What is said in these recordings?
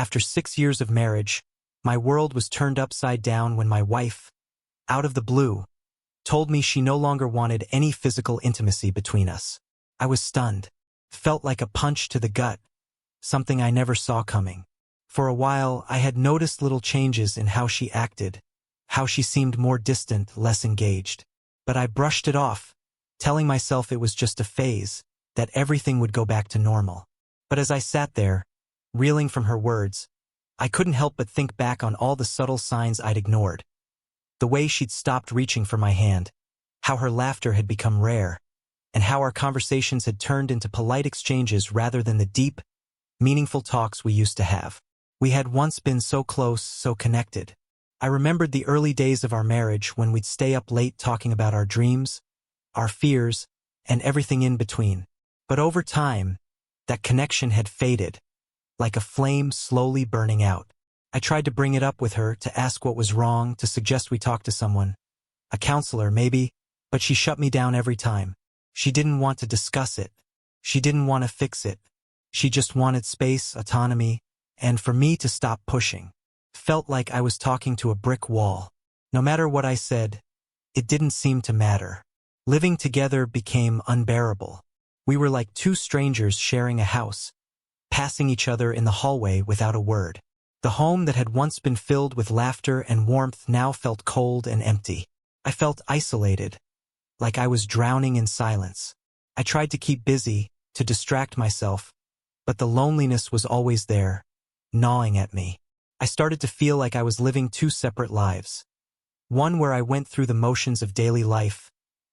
After 6 years of marriage, my world was turned upside down when my wife, out of the blue, told me she no longer wanted any physical intimacy between us. I was stunned. Felt like a punch to the gut, something I never saw coming. For a while, I had noticed little changes in how she acted, how she seemed more distant, less engaged. But I brushed it off, telling myself it was just a phase, that everything would go back to normal. But as I sat there, reeling from her words, I couldn't help but think back on all the subtle signs I'd ignored. The way she'd stopped reaching for my hand, how her laughter had become rare, and how our conversations had turned into polite exchanges rather than the deep, meaningful talks we used to have. We had once been so close, so connected. I remembered the early days of our marriage when we'd stay up late talking about our dreams, our fears, and everything in between. But over time, that connection had faded, like a flame slowly burning out. I tried to bring it up with her, to ask what was wrong, to suggest we talk to someone, a counselor maybe, but she shut me down every time. She didn't want to discuss it. She didn't want to fix it. She just wanted space, autonomy, and for me to stop pushing. Felt like I was talking to a brick wall. No matter what I said, it didn't seem to matter. Living together became unbearable. We were like two strangers sharing a house, passing each other in the hallway without a word. The home that had once been filled with laughter and warmth now felt cold and empty. I felt isolated, like I was drowning in silence. I tried to keep busy, to distract myself, but the loneliness was always there, gnawing at me. I started to feel like I was living two separate lives. One where I went through the motions of daily life,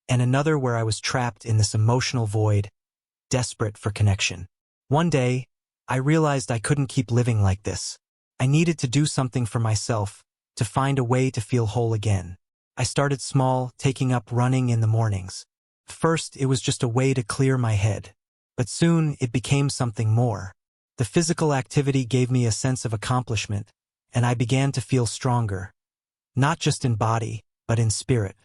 and another where I was trapped in this emotional void, desperate for connection. One day, I realized I couldn't keep living like this. I needed to do something for myself, to find a way to feel whole again. I started small, taking up running in the mornings. First, it was just a way to clear my head. But soon, it became something more. The physical activity gave me a sense of accomplishment, and I began to feel stronger. Not just in body, but in spirit.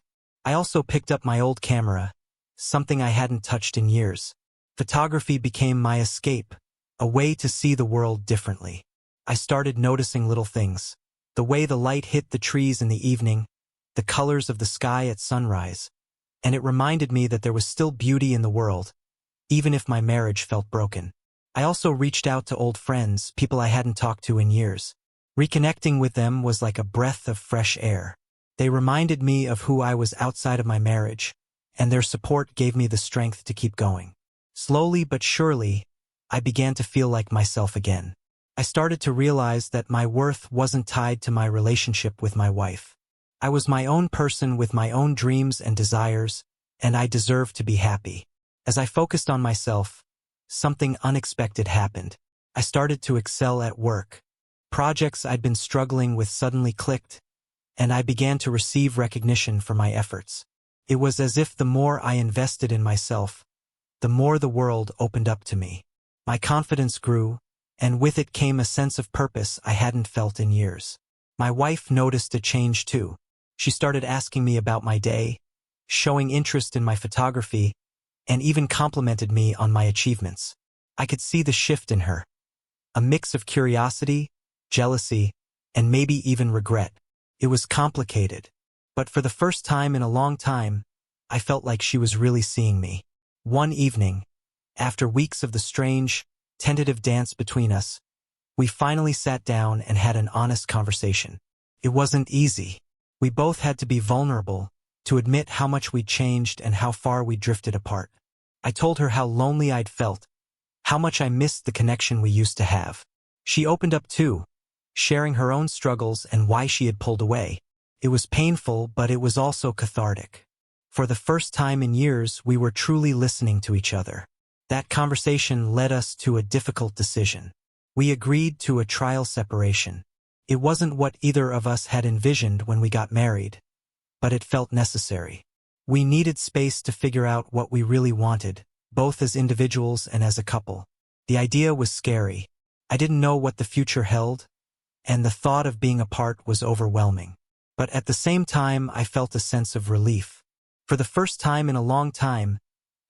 I also picked up my old camera, something I hadn't touched in years. Photography became my escape, a way to see the world differently. I started noticing little things. The way the light hit the trees in the evening, the colors of the sky at sunrise. And it reminded me that there was still beauty in the world, even if my marriage felt broken. I also reached out to old friends, people I hadn't talked to in years. Reconnecting with them was like a breath of fresh air. They reminded me of who I was outside of my marriage, and their support gave me the strength to keep going. Slowly but surely, I began to feel like myself again. I started to realize that my worth wasn't tied to my relationship with my wife. I was my own person with my own dreams and desires, and I deserved to be happy. As I focused on myself, something unexpected happened. I started to excel at work. Projects I'd been struggling with suddenly clicked, and I began to receive recognition for my efforts. It was as if the more I invested in myself, the more the world opened up to me. My confidence grew, and with it came a sense of purpose I hadn't felt in years. My wife noticed a change too. She started asking me about my day, showing interest in my photography, and even complimented me on my achievements. I could see the shift in her. A mix of curiosity, jealousy, and maybe even regret. It was complicated, but for the first time in a long time, I felt like she was really seeing me. One evening, after weeks of the strange, tentative dance between us, we finally sat down and had an honest conversation. It wasn't easy. We both had to be vulnerable, to admit how much we'd changed and how far we drifted apart. I told her how lonely I'd felt, how much I missed the connection we used to have. She opened up too, sharing her own struggles and why she had pulled away. It was painful, but it was also cathartic. For the first time in years, we were truly listening to each other. That conversation led us to a difficult decision. We agreed to a trial separation. It wasn't what either of us had envisioned when we got married, but it felt necessary. We needed space to figure out what we really wanted, both as individuals and as a couple. The idea was scary. I didn't know what the future held, and the thought of being apart was overwhelming. But at the same time, I felt a sense of relief. For the first time in a long time,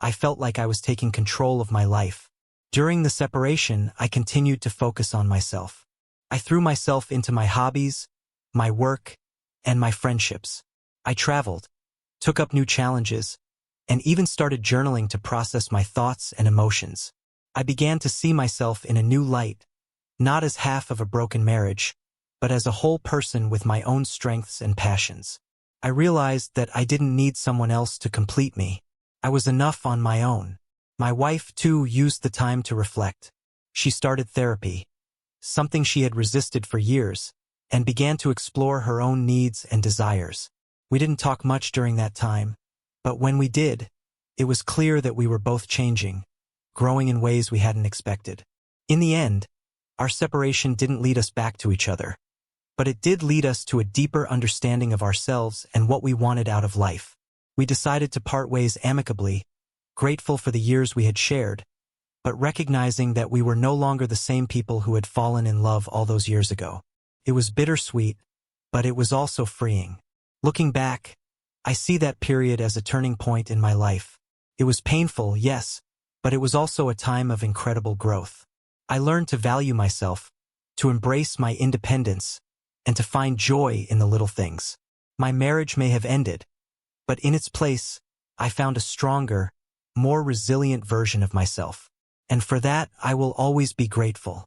I felt like I was taking control of my life. During the separation, I continued to focus on myself. I threw myself into my hobbies, my work, and my friendships. I traveled, took up new challenges, and even started journaling to process my thoughts and emotions. I began to see myself in a new light, not as half of a broken marriage, but as a whole person with my own strengths and passions. I realized that I didn't need someone else to complete me. I was enough on my own. My wife, too, used the time to reflect. She started therapy, something she had resisted for years, and began to explore her own needs and desires. We didn't talk much during that time, but when we did, it was clear that we were both changing, growing in ways we hadn't expected. In the end, our separation didn't lead us back to each other, but it did lead us to a deeper understanding of ourselves and what we wanted out of life. We decided to part ways amicably, grateful for the years we had shared, but recognizing that we were no longer the same people who had fallen in love all those years ago. It was bittersweet, but it was also freeing. Looking back, I see that period as a turning point in my life. It was painful, yes, but it was also a time of incredible growth. I learned to value myself, to embrace my independence, and to find joy in the little things. My marriage may have ended, but in its place, I found a stronger, more resilient version of myself. And for that, I will always be grateful.